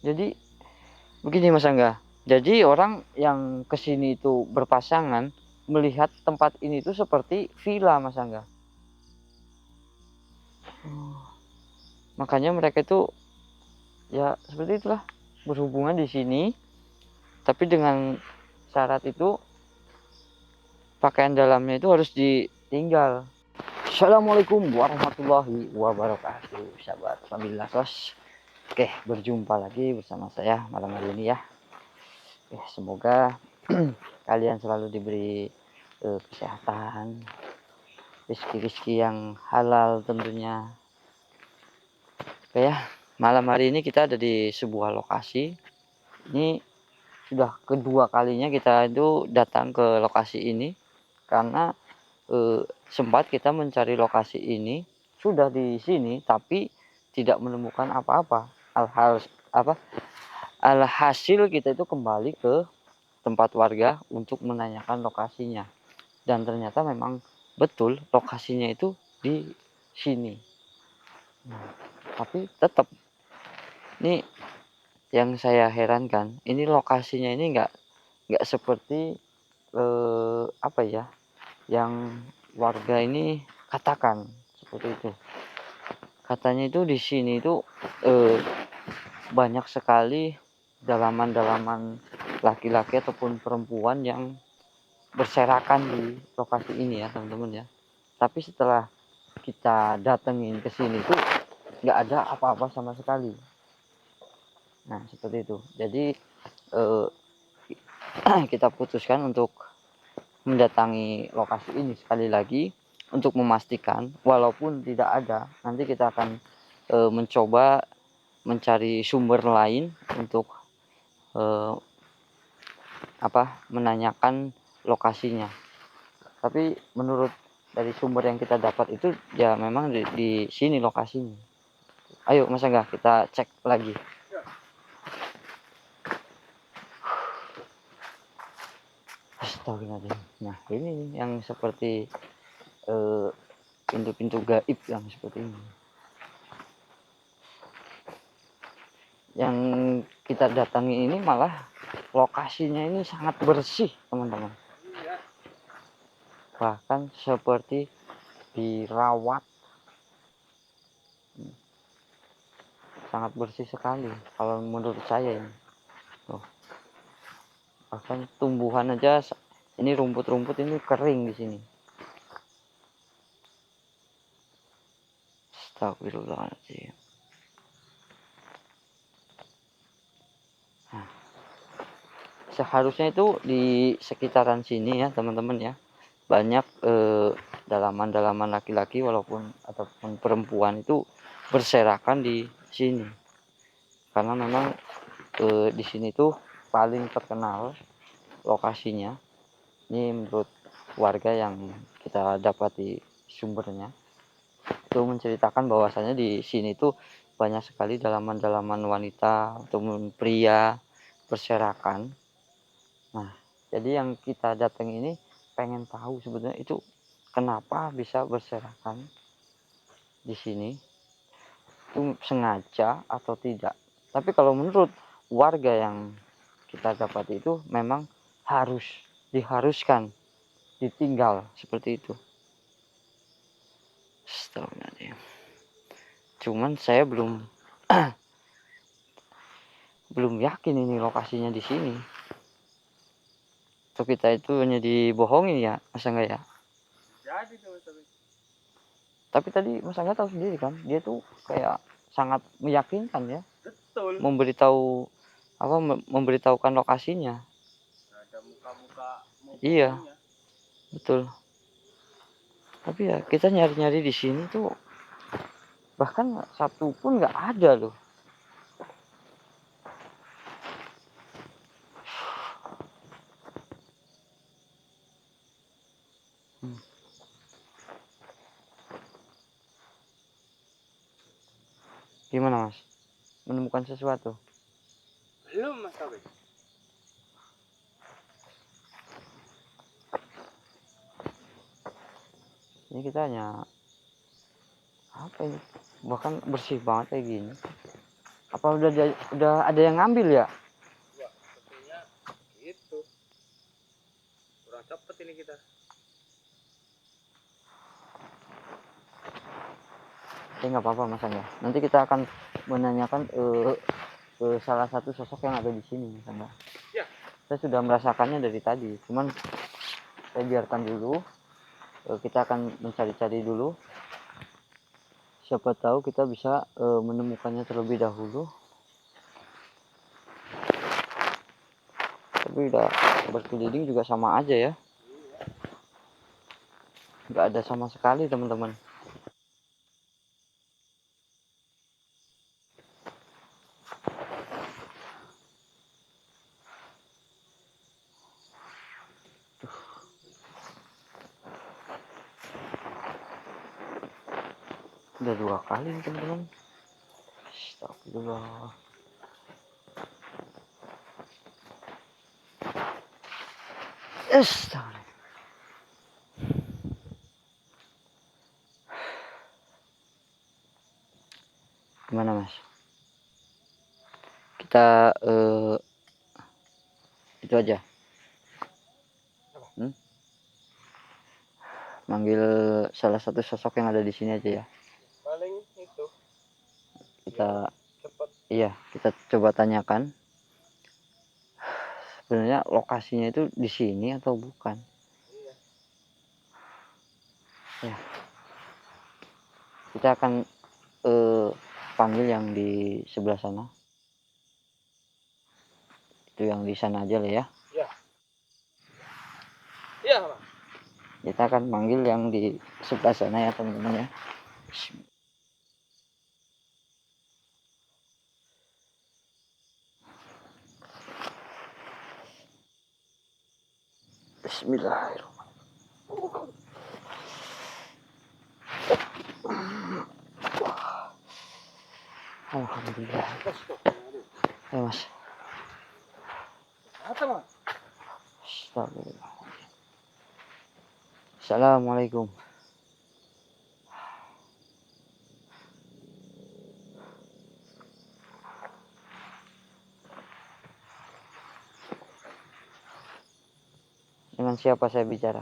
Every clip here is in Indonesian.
Jadi begini Mas Angga, jadi orang yang kesini itu berpasangan melihat tempat ini itu seperti villa Mas Angga. Makanya mereka itu ya seperti itulah, berhubungan di sini, tapi dengan syarat itu pakaian dalamnya itu harus ditinggal. Assalamualaikum warahmatullahi wabarakatuh, sahabat Famila Sos. Oke, berjumpa lagi bersama saya malam hari ini ya. Semoga kalian selalu diberi kesehatan, rezeki-rezeki yang halal tentunya. Oke ya, malam hari ini kita ada di sebuah lokasi. Ini sudah kedua kalinya kita itu datang ke lokasi ini karena sempat kita mencari lokasi ini sudah di sini tapi tidak menemukan apa-apa. Alhasil kita itu kembali ke tempat warga untuk menanyakan lokasinya, dan ternyata memang betul lokasinya itu di sini. Tapi tetap ini yang saya herankan, ini lokasinya ini nggak seperti apa ya yang warga ini katakan seperti itu. Katanya itu di sini itu banyak sekali dalaman-dalaman laki-laki ataupun perempuan yang berserakan di lokasi ini ya teman-teman ya. Tapi setelah kita datengin ke sini tuh nggak ada apa-apa sama sekali. Nah seperti itu. Jadi kita putuskan untuk mendatangi lokasi ini sekali lagi untuk memastikan, walaupun tidak ada, nanti kita akan mencoba mencari sumber lain untuk menanyakan lokasinya. Tapi menurut dari sumber yang kita dapat itu ya memang di sini lokasinya. Ayo Mas Angga, kita cek lagi. Astagfirullahaladzim. Nah ini yang seperti pintu-pintu gaib yang seperti ini. Yang kita datangi ini malah lokasinya ini sangat bersih teman-teman. Bahkan seperti dirawat, sangat bersih sekali kalau menurut saya ini. Bahkan tumbuhan aja ini, rumput-rumput ini kering di sini. Astagfirullahaladzim. Nah, seharusnya itu di sekitaran sini ya teman-teman ya, banyak dalaman-dalaman laki-laki ataupun perempuan itu berserakan di sini. Karena memang di sini tuh paling terkenal lokasinya. Ini menurut warga yang kita dapati sumbernya itu menceritakan bahwasanya di sini tuh banyak sekali dalaman-dalaman wanita ataupun pria berserakan. Nah, jadi yang kita datang ini pengen tahu sebetulnya itu kenapa bisa berserakan di sini, itu sengaja atau tidak. Tapi kalau menurut warga yang kita dapat itu memang diharuskan ditinggal seperti itu. Astagfirullahaladzim. Cuman saya belum yakin ini lokasinya di sini. Atau kita itu hanya dibohongin ya, Mas Angga ya? Jadi tuh, Tapi tadi Mas Angga tahu sendiri kan, dia tuh kayak sangat meyakinkan ya. betul. Memberitahukan lokasinya. Ada muka-muka Iya, betul. Tapi ya kita nyari-nyari di sini tuh bahkan satu pun nggak ada loh. Gimana Mas? Menemukan sesuatu? Belum Mas Taufik. Ini kita hanya apa ini? Bahkan bersih banget kayak gini. Apa udah ada yang ngambil ya? Wah, sepertinya gitu. Kurang cepet ini kita. Ya nggak apa-apa Mas Angga. Nanti kita akan menanyakan ke salah satu sosok yang ada di sini Mas Angga. Ya. Saya sudah merasakannya dari tadi, cuman saya biarkan dulu. Kita akan mencari-cari dulu. Siapa tahu kita bisa menemukannya terlebih dahulu. Tapi udah berkeliling juga sama aja ya. Nggak ada sama sekali teman-teman. Udah 2 kali teman-teman. Astagfirullah. Astagfirullah. Gimana Mas? Kita itu aja. Manggil salah satu sosok yang ada di sini aja ya. Paling itu. Kita Cepet. iya, kita coba tanyakan. Sebenarnya lokasinya itu di sini atau bukan? Iya. Ya. Kita akan panggil yang di sebelah sana. Itu yang di sana aja lah ya. Iya. Iya, Mas. Kita akan panggil yang di sebelah sana ya teman-teman ya. Bismillahirrahmanirrahim. Alhamdulillah. Ayo Mas. Apa, Mas? Astagfirullah. Assalamualaikum. Dengan siapa saya bicara?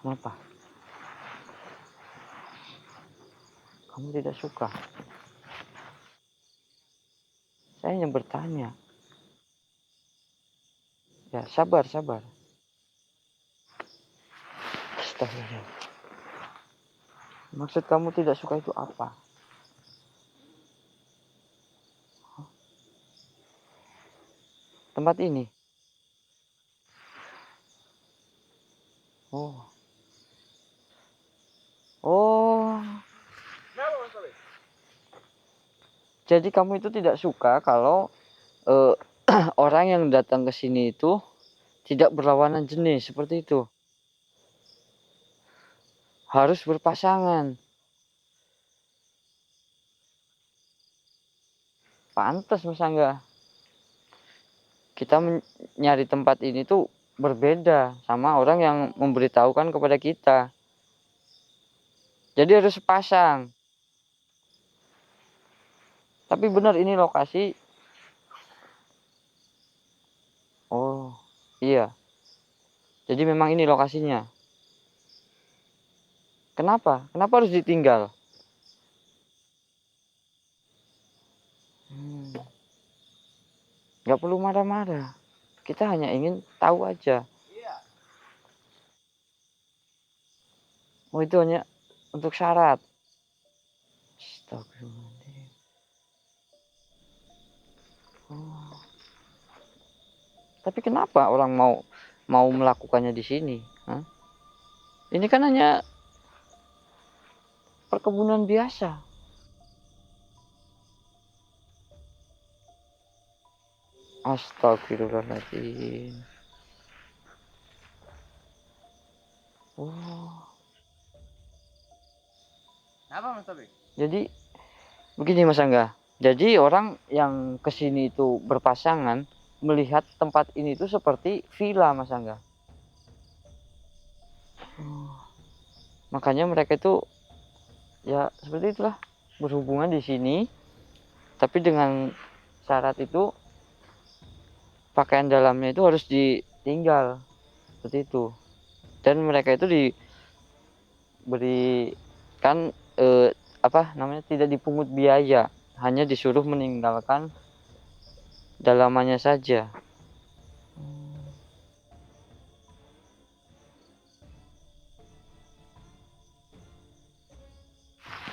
Kenapa? Kamu tidak suka? Saya hanya bertanya. Ya, sabar, sabar. Astagfirullah. Maksud kamu tidak suka itu apa? Tempat ini? Oh. Oh. Kenapa, Mas Tobing? Jadi kamu itu tidak suka kalau orang yang datang ke sini itu tidak berlawanan jenis seperti itu. Harus berpasangan. Pantas Mas Angga. Kita nyari tempat ini tuh berbeda sama orang yang memberitahukan kepada kita. Jadi harus sepasang. Tapi benar ini lokasi. Oh, iya. Jadi memang ini lokasinya. Kenapa? Kenapa harus ditinggal? Nggak perlu marah-marah. Kita hanya ingin tahu aja. Iya. Oh, itu hanya untuk syarat. Astagfirullahaladzim. Oh. Tapi kenapa orang mau melakukannya di sini? Hah? Ini kan hanya perkebunan biasa. Astagfirullahaladzim. Oh. Apa, Mas Tobing? Jadi begini Mas Angga. Jadi orang yang kesini itu berpasangan melihat tempat ini itu seperti villa Mas Angga. Makanya mereka itu ya seperti itulah, berhubungan di sini, tapi dengan syarat itu pakaian dalamnya itu harus ditinggal seperti itu. Dan mereka itu diberikan apa namanya, tidak dipungut biaya, hanya disuruh meninggalkan dalamannya saja.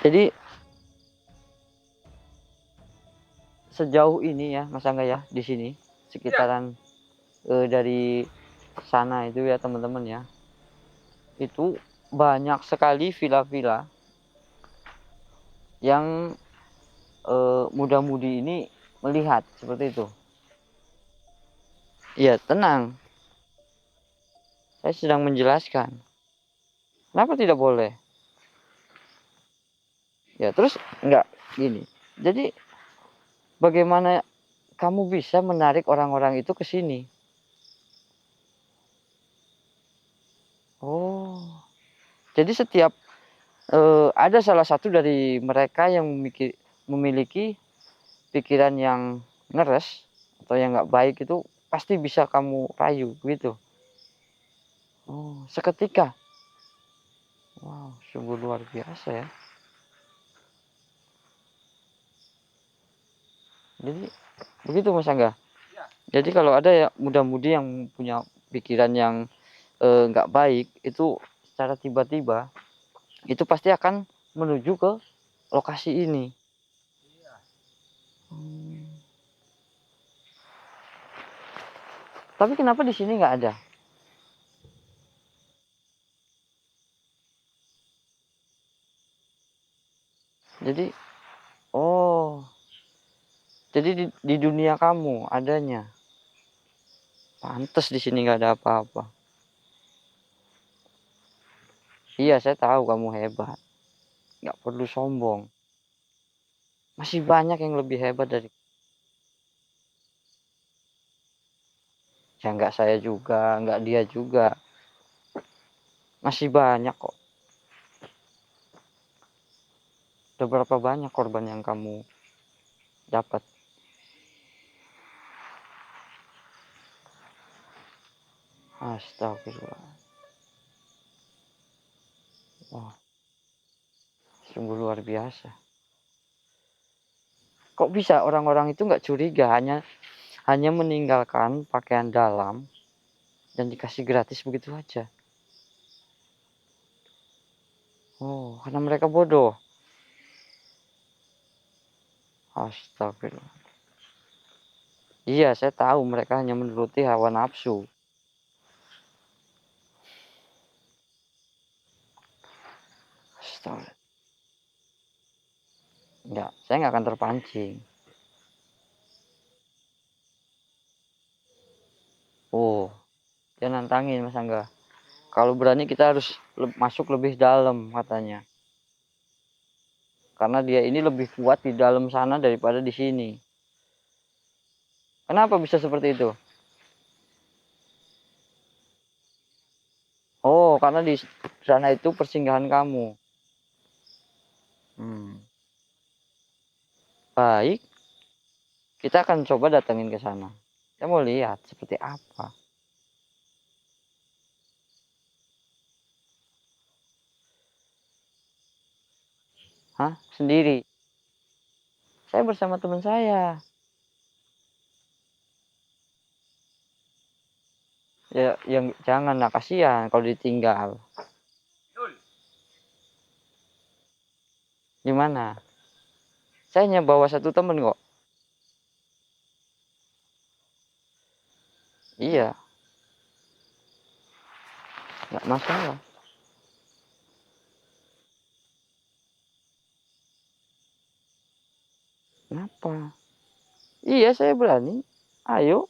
Jadi sejauh ini ya Mas Angga ya, di sini sekitaran dari sana itu ya teman-teman ya, itu banyak sekali villa-villa yang muda-mudi ini melihat seperti itu. Ya tenang, saya sedang menjelaskan. Kenapa tidak boleh? Ya terus enggak gini. Jadi bagaimana kamu bisa menarik orang-orang itu ke sini? Oh, jadi setiap ada salah satu dari mereka yang memiliki pikiran yang ngeres atau yang nggak baik, itu pasti bisa kamu rayu gitu. Oh, seketika. Wow, sungguh luar biasa ya. Jadi begitu Mas Angga. Ya. Jadi kalau ada ya muda-mudi yang punya pikiran yang nggak baik, itu secara tiba-tiba itu pasti akan menuju ke lokasi ini. Iya. Tapi kenapa di sini nggak ada? Jadi, oh, jadi di dunia kamu adanya. Pantes di sini nggak ada apa-apa. Iya, saya tahu kamu hebat. Nggak perlu sombong. Masih banyak yang lebih hebat dari. Ya nggak saya juga, nggak dia juga. Masih banyak kok. Udah berapa banyak korban yang kamu dapat? Astagfirullah. Wah, sungguh luar biasa. Kok bisa orang-orang itu nggak curiga, hanya meninggalkan pakaian dalam dan dikasih gratis begitu aja? Oh, karena mereka bodoh. Astagfirullah. Iya, saya tahu mereka hanya menuruti hawa nafsu. Astagfirullah. Enggak, saya nggak akan terpancing. Oh, dia nantangin Mas Angga. Kalau berani kita harus masuk lebih dalam katanya. Karena dia ini lebih kuat di dalam sana daripada di sini. Kenapa bisa seperti itu? Oh, karena di sana itu persinggahan kamu. Hmm. Baik, kita akan coba datengin ke sana. Saya mau lihat seperti apa. Hah? Sendiri? Saya bersama teman saya. Ya, yang jangan lah, kasihan kalau ditinggal. Betul. Gimana? Saya hanya bawa satu temen kok. Iya, nggak masalah. Kenapa? Iya, saya berani. Ayo.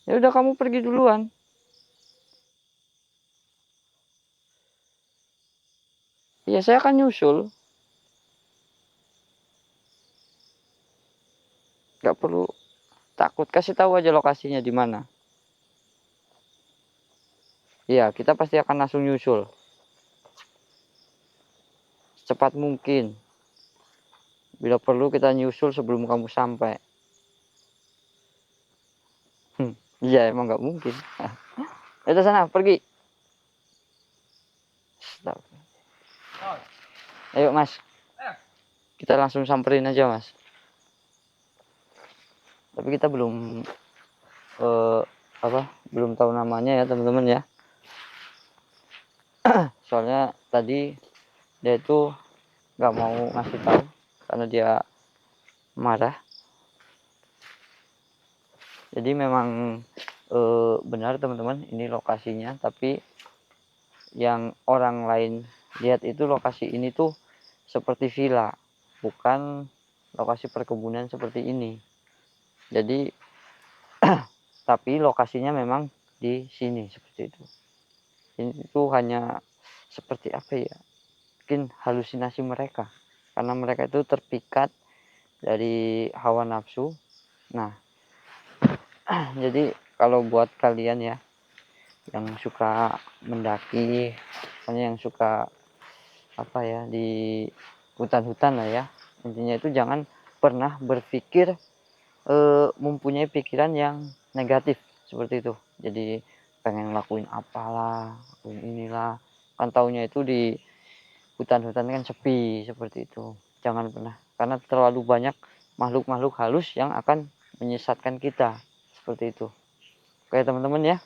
Ya udah, kamu pergi duluan. Iya, saya akan nyusul. Nggak perlu takut. Kasih tahu aja lokasinya di mana. Iya, kita pasti akan langsung nyusul. Secepat mungkin. Bila perlu kita nyusul sebelum kamu sampai. Iya, emang nggak mungkin. Itu sana, pergi. Stop. Ayo, Mas. Kita langsung samperin aja, Mas. Tapi kita belum belum tahu namanya ya, teman-teman ya. Soalnya tadi dia itu nggak mau ngasih tahu karena dia marah. Jadi memang benar teman-teman, ini lokasinya, tapi yang orang lain lihat itu lokasi ini tuh seperti villa, bukan lokasi perkebunan seperti ini. Jadi tapi lokasinya memang di sini seperti itu. Ini tuh hanya seperti apa ya? Mungkin halusinasi mereka, karena mereka itu terpikat dari hawa nafsu. Nah, jadi kalau buat kalian ya yang suka mendaki, misalnya yang suka apa ya di hutan-hutan lah ya, intinya itu jangan pernah berpikir mempunyai pikiran yang negatif seperti itu. Jadi pengen ngelakuin apalah, lakuin inilah, kan taunya itu di hutan-hutan kan sepi seperti itu. Jangan pernah, karena terlalu banyak makhluk-makhluk halus yang akan menyesatkan kita seperti itu. Oke teman-teman ya,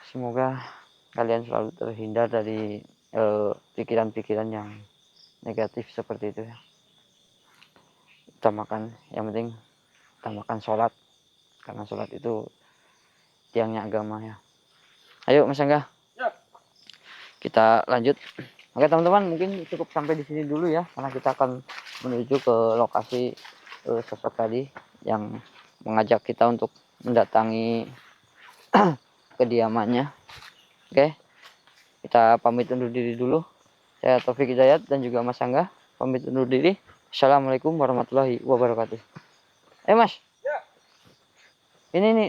semoga kalian selalu terhindar dari pikiran-pikiran yang negatif seperti itu ya. Utamakan, yang penting utamakan sholat, karena sholat itu tiangnya agama ya. Ayo Mas Angga, kita lanjut. Oke teman-teman, mungkin cukup sampai di sini dulu ya, karena kita akan menuju ke lokasi sosok tadi yang mengajak kita untuk mendatangi kediamannya. Oke, kita pamit undur diri dulu. Saya Taufik Hidayat dan juga Mas Angga pamit undur diri. Assalamualaikum warahmatullahi wabarakatuh. Mas, ini nih.